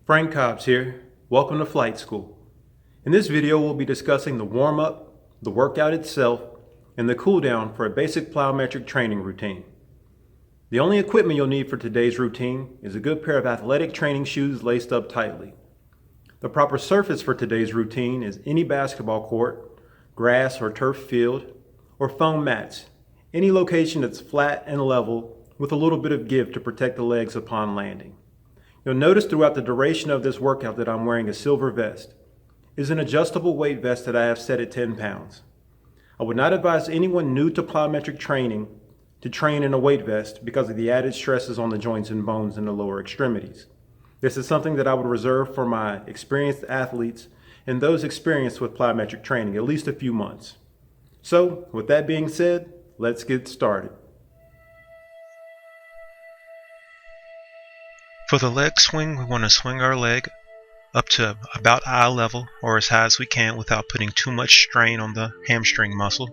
Frank Cobbs here. Welcome to Flight School. In this video, we'll be discussing the warm-up, the workout itself, and the cool-down for a basic plyometric training routine. The only equipment you'll need for today's routine is a good pair of athletic training shoes laced up tightly. The proper surface for today's routine is any basketball court, grass or turf field, or foam mats, any location that's flat and level with a little bit of give to protect the legs upon landing. You'll notice throughout the duration of this workout that I'm wearing a silver vest. It's an adjustable weight vest that I have set at 10 pounds. I would not advise anyone new to plyometric training to train in a weight vest because of the added stresses on the joints and bones in the lower extremities. This is something that I would reserve for my experienced athletes and those experienced with plyometric training, at least a few months. So, with that being said, let's get started. For the leg swing, we want to swing our leg up to about eye level or as high as we can without putting too much strain on the hamstring muscle.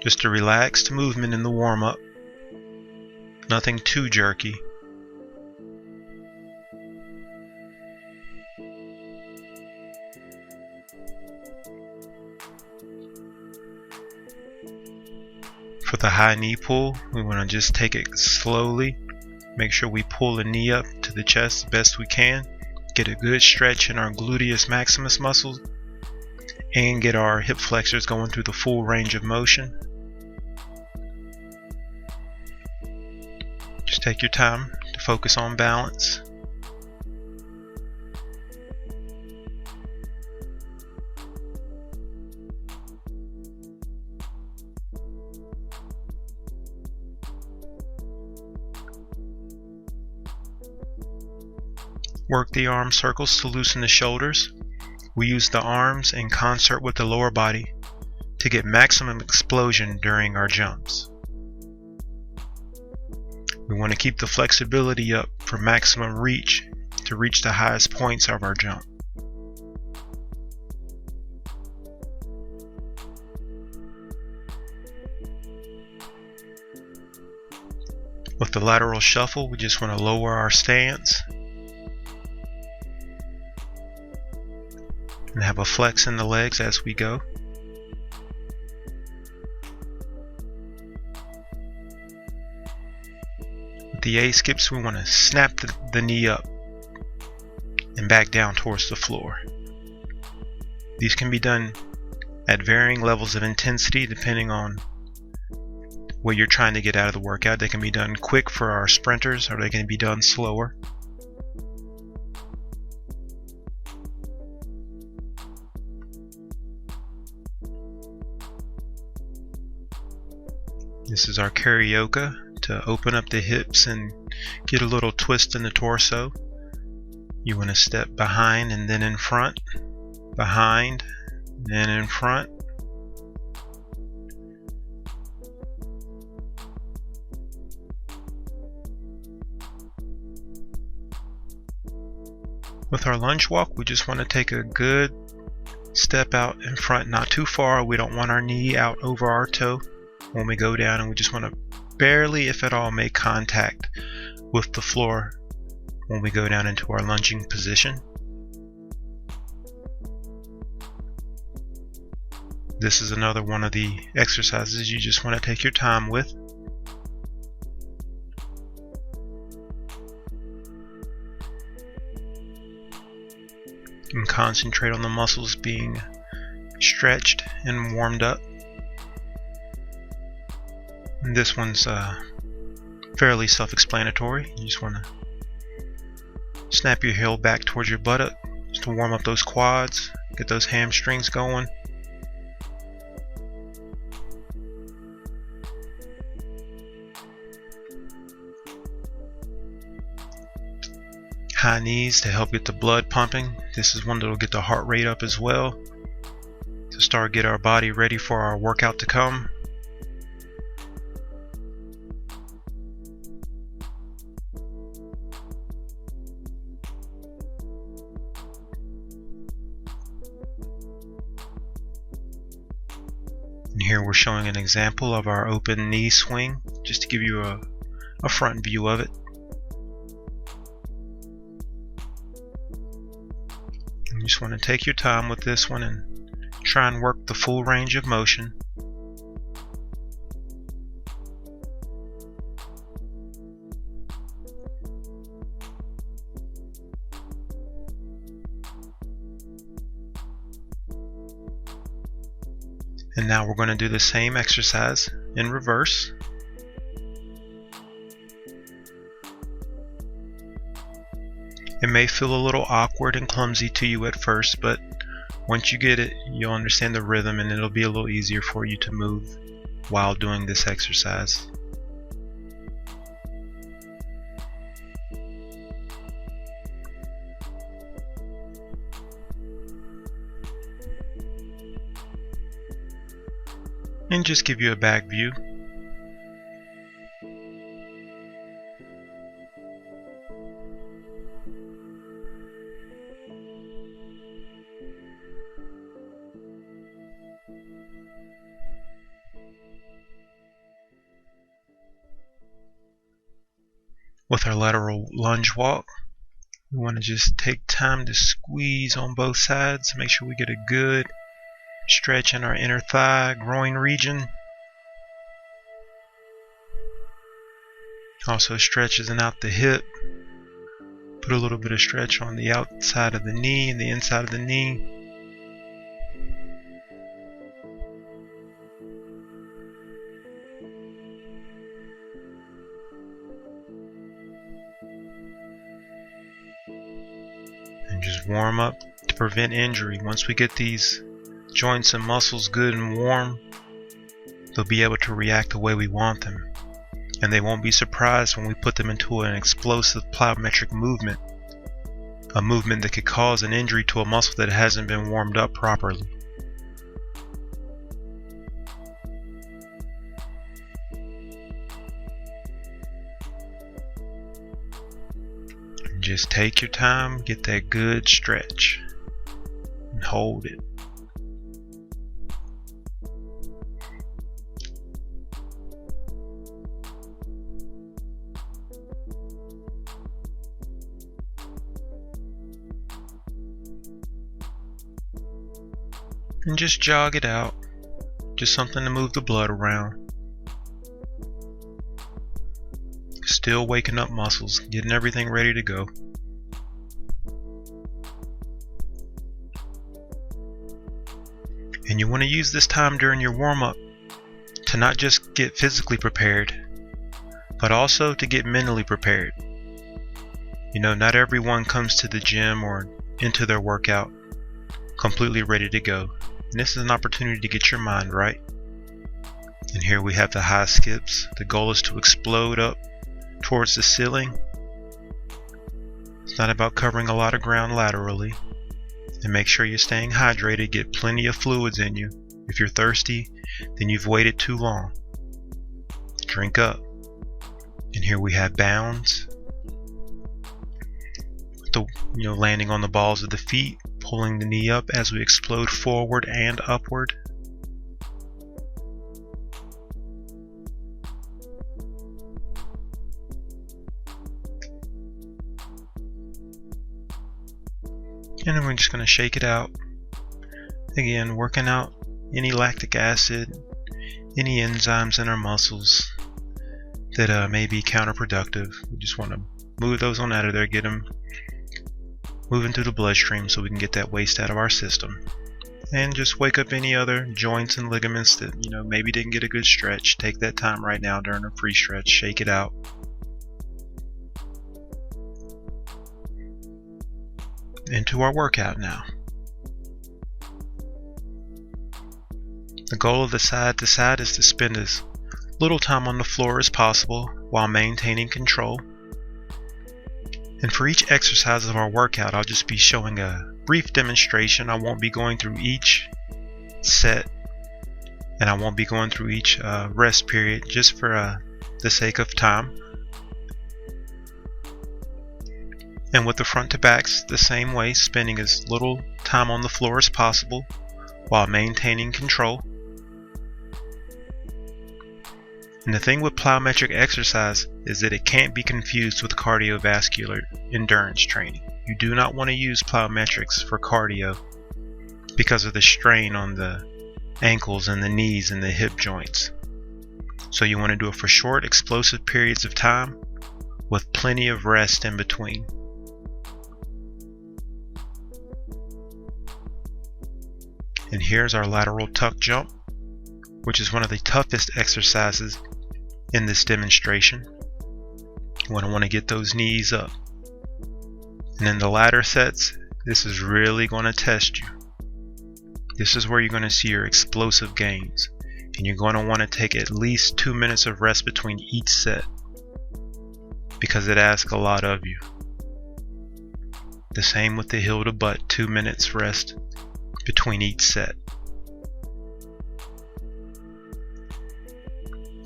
Just a relaxed movement in the warm-up, nothing too jerky. For the high knee pull, we want to just take it slowly. Make sure we pull the knee up to the chest the best we can. Get a good stretch in our gluteus maximus muscles and get our hip flexors going through the full range of motion. Just take your time to focus on balance. Work the arm circles to loosen the shoulders. We use the arms in concert with the lower body to get maximum explosion during our jumps. We want to keep the flexibility up for maximum reach to reach the highest points of our jump. With the lateral shuffle, we just want to lower our stance and have a flex in the legs as we go. With the A skips, we want to snap the knee up and back down towards the floor. These can be done at varying levels of intensity depending on what you're trying to get out of the workout. They can be done quick for our sprinters, or they can be done slower. This is our karaoke to open up the hips and get a little twist in the torso. You want to step behind and then in front, behind, then in front. With our lunge walk, we just want to take a good step out in front, not too far. We don't want our knee out over our toe when we go down, and we just want to barely, if at all, make contact with the floor when we go down into our lunging position. This is another one of the exercises you just want to take your time with. And concentrate on the muscles being stretched and warmed up. And this one's fairly self-explanatory. You just want to snap your heel back towards your buttock just to warm up those quads, get those hamstrings going. High knees to help get the blood pumping. This is one that will get the heart rate up as well to get our body ready for our workout to come. And here we're showing an example of our open knee swing. just to give you a front view of it. You just want to take your time with this one and try and work the full range of motion. And now we're going to do the same exercise in reverse. It may feel a little awkward and clumsy to you at first, but once you get it, you'll understand the rhythm and it'll be a little easier for you to move while doing this exercise. And just give you a back view. With our lateral lunge walk, we want to just take time to squeeze on both sides, make sure we get a good stretch in our inner thigh, groin region. Also stretches out the hip. Put a little bit of stretch on the outside of the knee and the inside of the knee. And just warm up to prevent injury. Once we get these joints and muscles good and warm, they'll be able to react the way we want them, and they won't be surprised when we put them into an explosive plyometric movement, a movement that could cause an injury to a muscle that hasn't been warmed up properly. Just take your time, get that good stretch, and hold it. And just jog it out, just something to move the blood around. Still waking up muscles, getting everything ready to go. And you want to use this time during your warm-up to not just get physically prepared, but also to get mentally prepared. You know, not everyone comes to the gym or into their workout completely ready to go. And this is an opportunity to get your mind right. And here we have the high skips. The goal is to explode up towards the ceiling. It's not about covering a lot of ground laterally. And make sure you're staying hydrated. Get plenty of fluids in you. If you're thirsty, then you've waited too long. Drink up. And here we have bounds. Landing on the balls of the feet, pulling the knee up as we explode forward and upward. And then we're just going to shake it out. Again, working out any lactic acid, any enzymes in our muscles that may be counterproductive. We just want to move those on out of there, get them moving through the bloodstream so we can get that waste out of our system. And just wake up any other joints and ligaments that maybe didn't get a good stretch. Take that time right now during a free stretch, shake it out. Into our workout now. The goal of the side to side is to spend as little time on the floor as possible while maintaining control. And for each exercise of our workout, I'll just be showing a brief demonstration. I won't be going through each set, and I won't be going through each rest period, just for the sake of time. And with the front to backs, the same way, spending as little time on the floor as possible while maintaining control. And the thing with plyometric exercise is that it can't be confused with cardiovascular endurance training. You do not want to use plyometrics for cardio because of the strain on the ankles and the knees and the hip joints. So you want to do it for short, explosive periods of time with plenty of rest in between. And here's our lateral tuck jump, which is one of the toughest exercises in this demonstration. You want to get those knees up. And in the latter sets, this is really going to test you. This is where you're going to see your explosive gains. And you're going to want to take at least 2 minutes of rest between each set, because it asks a lot of you. The same with the heel to butt, 2 minutes rest between each set.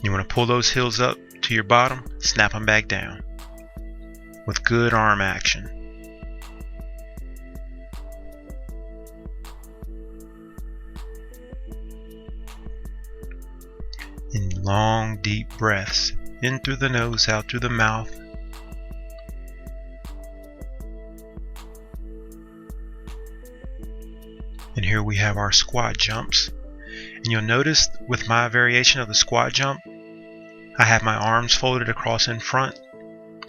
You want to pull those heels up to your bottom, snap them back down with good arm action. In long, deep breaths, in through the nose, out through the mouth. And here we have our squat jumps. And you'll notice with my variation of the squat jump, I have my arms folded across in front.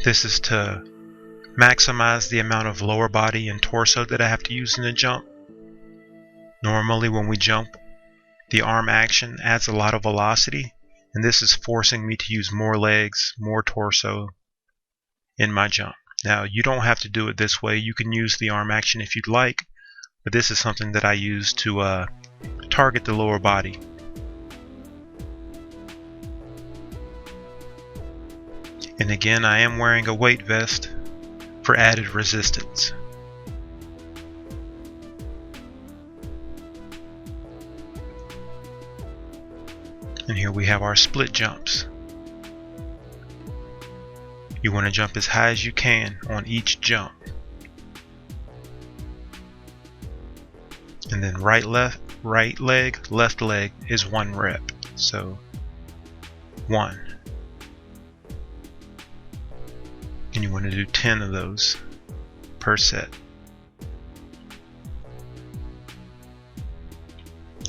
This is to maximize the amount of lower body and torso that I have to use in the jump. Normally when we jump, the arm action adds a lot of velocity, and this is forcing me to use more legs, more torso in my jump. Now, you don't have to do it this way. You can use the arm action if you'd like, but this is something that I use to target the lower body. And again, I am wearing a weight vest for added resistance. And here we have our split jumps. You want to jump as high as you can on each jump. And then right leg, left leg is 1 rep. So 1. And you want to do 10 of those per set.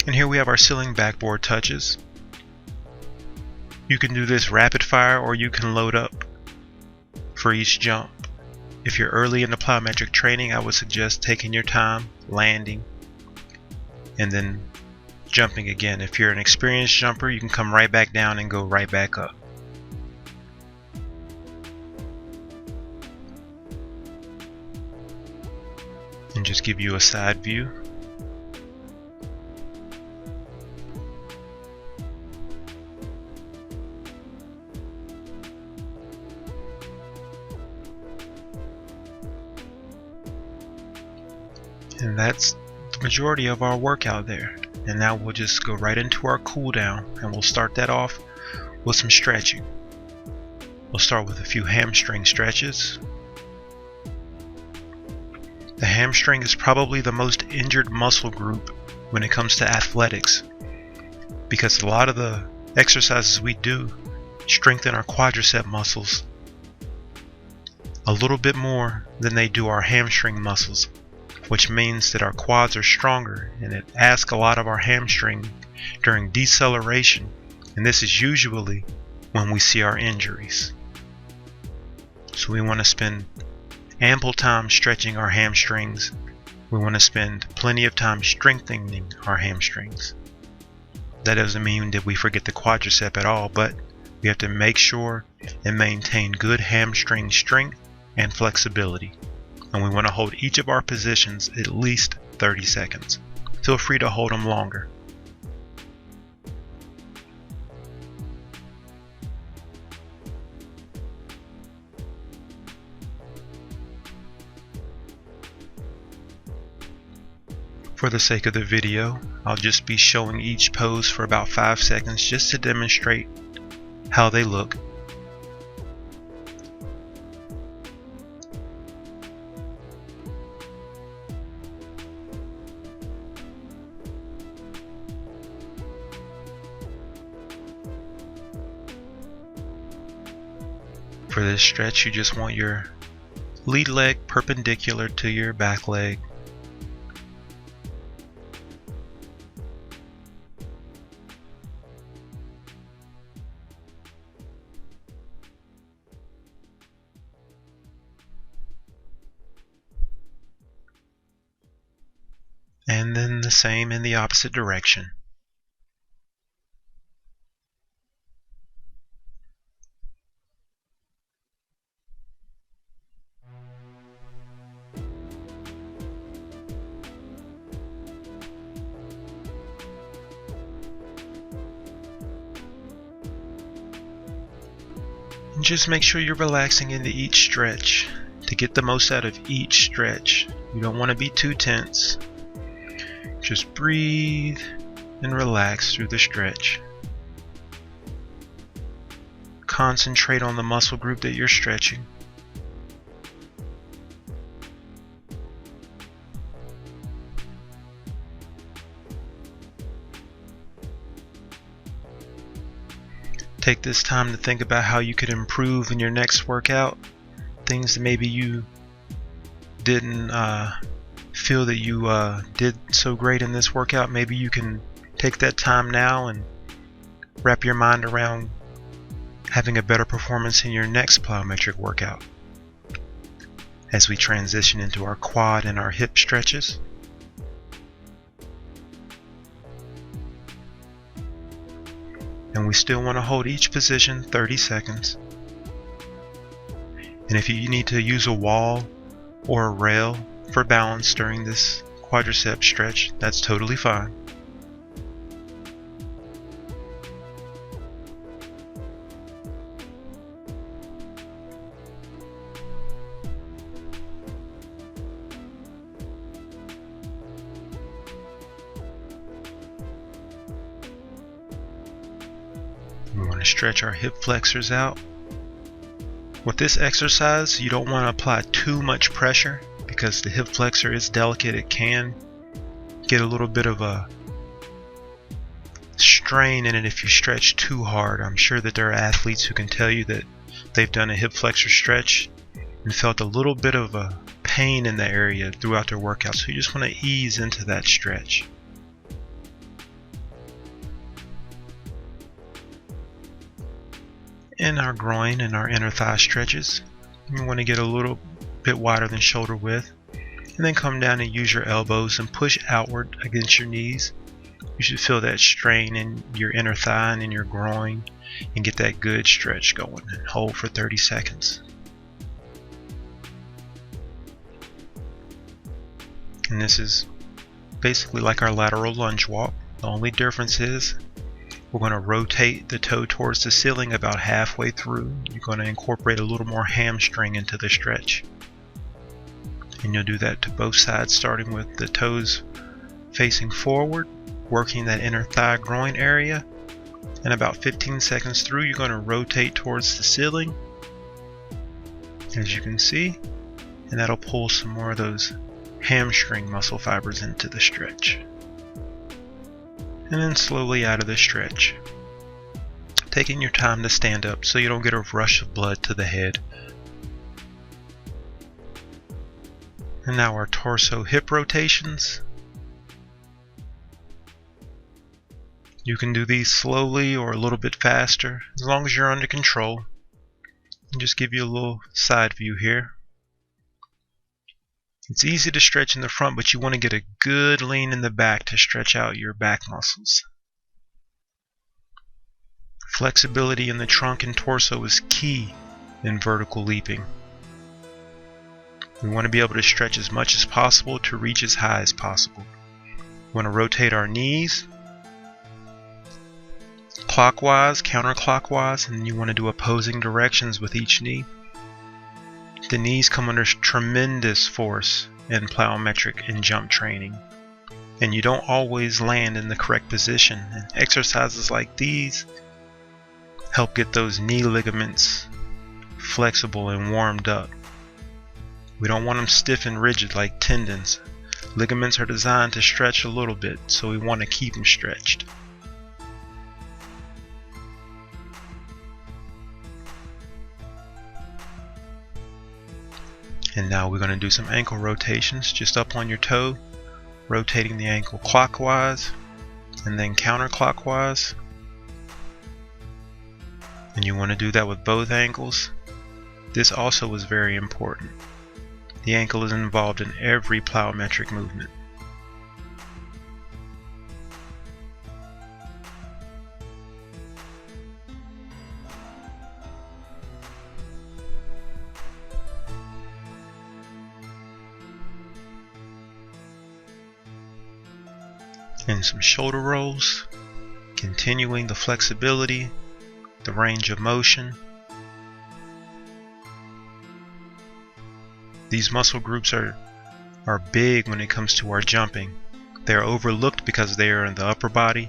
And here we have our ceiling backboard touches. You can do this rapid fire, or you can load up for each jump. If you're early in the plyometric training, I would suggest taking your time, landing, and then jumping again. If you're an experienced jumper, you can come right back down and go right back up. And just give you a side view. And that's the majority of our workout there. And now we'll just go right into our cool down, and we'll start that off with some stretching. We'll start with a few hamstring stretches. The hamstring is probably the most injured muscle group when it comes to athletics, because a lot of the exercises we do strengthen our quadricep muscles a little bit more than they do our hamstring muscles, which means that our quads are stronger, and it asks a lot of our hamstring during deceleration, and this is usually when we see our injuries. So we want to spend ample time stretching our hamstrings. We want to spend plenty of time strengthening our hamstrings. That doesn't mean that we forget the quadricep at all, but we have to make sure and maintain good hamstring strength and flexibility. And we want to hold each of our positions at least 30 seconds. Feel free to hold them longer. For the sake of the video, I'll just be showing each pose for about 5 seconds just to demonstrate how they look. For this stretch, you just want your lead leg perpendicular to your back leg. And then the same in the opposite direction. And just make sure you're relaxing into each stretch to get the most out of each stretch. You don't want to be too tense. Just breathe and relax through the stretch. Concentrate on the muscle group that you're stretching. Take this time to think about how you could improve in your next workout. Things that maybe you didn't feel that you did so great in this workout. Maybe you can take that time now and wrap your mind around having a better performance in your next plyometric workout as we transition into our quad and our hip stretches. And we still want to hold each position 30 seconds. And if you need to use a wall or a rail for balance during this quadricep stretch, that's totally fine. We want to stretch our hip flexors out. With this exercise, you don't want to apply too much pressure because the hip flexor is delicate. It can get a little bit of a strain in it if you stretch too hard. I'm sure that there are athletes who can tell you that they've done a hip flexor stretch and felt a little bit of a pain in the area throughout their workout. So you just want to ease into that stretch. In our groin and our inner thigh stretches, you want to get a little bit wider than shoulder width, and then come down and use your elbows and push outward against your knees. You should feel that strain in your inner thigh and in your groin and get that good stretch going, and hold for 30 seconds. And this is basically like our lateral lunge walk. The only difference is we're going to rotate the toe towards the ceiling about halfway through. You're going to incorporate a little more hamstring into the stretch. And you'll do that to both sides, starting with the toes facing forward, working that inner thigh groin area. And about 15 seconds through, you're going to rotate towards the ceiling, as you can see. And that'll pull some more of those hamstring muscle fibers into the stretch. And then slowly out of the stretch, taking your time to stand up so you don't get a rush of blood to the head. And now our torso hip rotations. You can do these slowly or a little bit faster, as long as you're under control. And just give you a little side view here. It's easy to stretch in the front, but you want to get a good lean in the back to stretch out your back muscles. Flexibility in the trunk and torso is key in vertical leaping. We want to be able to stretch as much as possible to reach as high as possible. We want to rotate our knees clockwise, counterclockwise, and you want to do opposing directions with each knee. The knees come under tremendous force in plyometric and jump training, and you don't always land in the correct position. And exercises like these help get those knee ligaments flexible and warmed up. We don't want them stiff and rigid like tendons. Ligaments are designed to stretch a little bit, so we want to keep them stretched. And now we're going to do some ankle rotations, just up on your toe, rotating the ankle clockwise and then counterclockwise. And you want to do that with both ankles. This also is very important. The ankle is involved in every plyometric movement. And some shoulder rolls, continuing the flexibility, the range of motion. These muscle groups are big when it comes to our jumping. They're overlooked because they are in the upper body,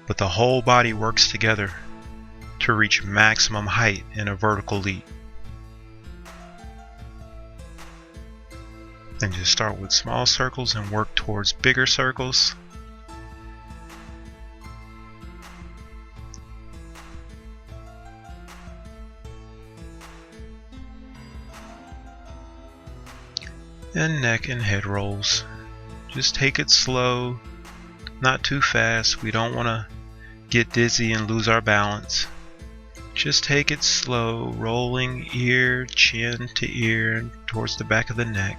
but the whole body works together to reach maximum height in a vertical leap. And just start with small circles and work towards bigger circles. And neck and head rolls. Just take it slow, not too fast. We don't want to get dizzy and lose our balance. Just take it slow, rolling ear, chin to ear towards the back of the neck.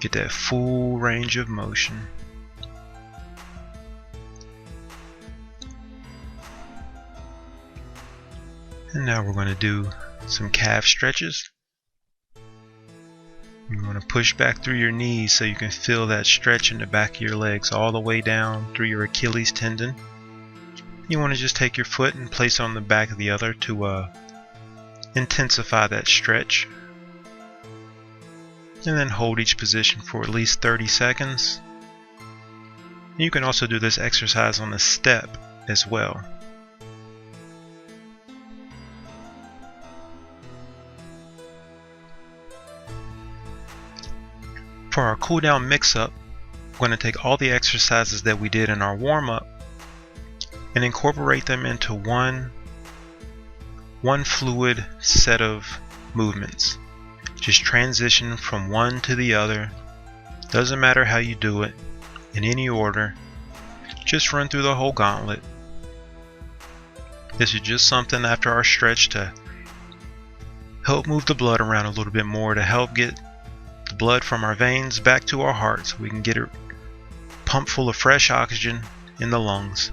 Get that full range of motion. And now we're going to do some calf stretches. You want to push back through your knees so you can feel that stretch in the back of your legs all the way down through your Achilles tendon. You want to just take your foot and place it on the back of the other to intensify that stretch. And then hold each position for at least 30 seconds. You can also do this exercise on the step as well. For our cool down mix up, we're going to take all the exercises that we did in our warm up and incorporate them into one fluid set of movements. Just transition from one to the other. Doesn't matter how you do it, in any order. Just run through the whole gauntlet. This is just something after our stretch to help move the blood around a little bit more, to help get the blood from our veins back to our heart so we can get it pumped full of fresh oxygen in the lungs.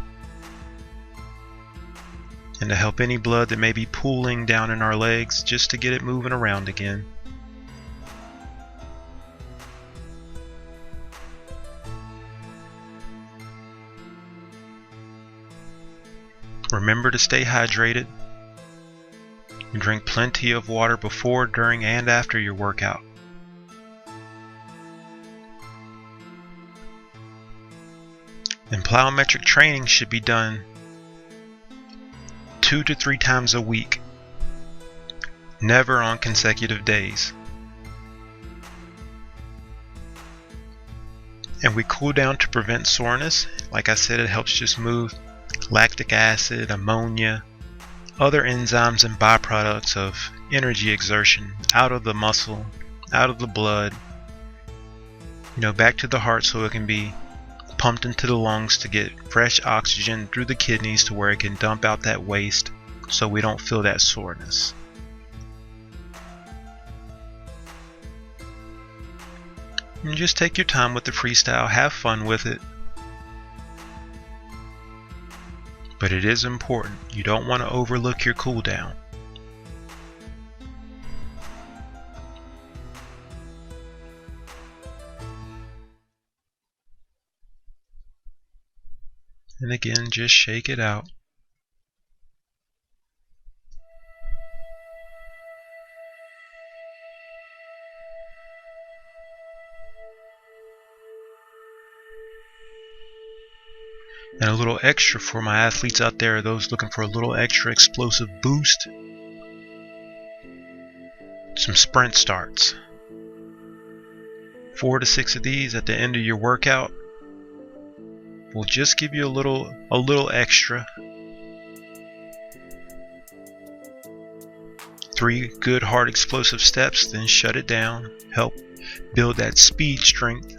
And to help any blood that may be pooling down in our legs, just to get it moving around again. Remember to stay hydrated and drink plenty of water before, during, and after your workout. And plyometric training should be done 2 to 3 times a week, never on consecutive days. And we cool down to prevent soreness. Like I said, it helps just move lactic acid, ammonia, other enzymes and byproducts of energy exertion out of the muscle, out of the blood, back to the heart so it can be pumped into the lungs to get fresh oxygen through the kidneys to where it can dump out that waste so we don't feel that soreness. And just take your time with the freestyle, have fun with it. But it is important. You don't want to overlook your cool down. And again, just shake it out. And a little extra for my athletes out there, those looking for a little extra explosive boost. Some sprint starts. 4 to 6 of these at the end of your workout will just give you a little extra. 3 good hard explosive steps, then shut it down. Help build that speed strength.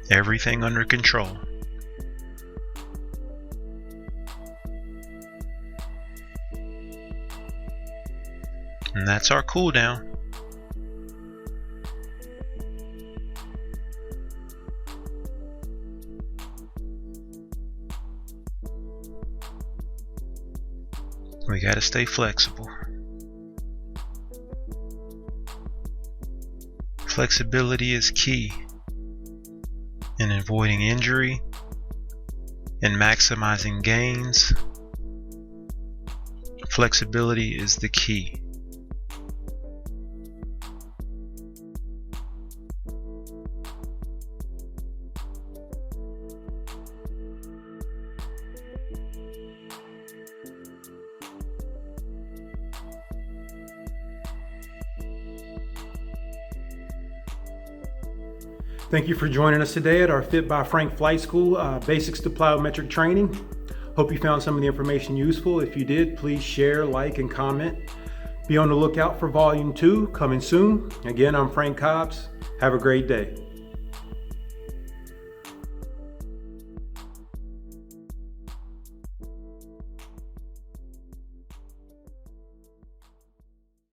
Everything under control. And that's our cool down. We got to stay flexible. Flexibility is key in avoiding injury and maximizing gains. Flexibility is the key. Thank you for joining us today at our Fit by Frank Flight School Basics to Plyometric Training. Hope you found some of the information useful. If you did, please share, like, and comment. Be on the lookout for Volume 2 coming soon. Again, I'm Frank Cobbs. Have a great day.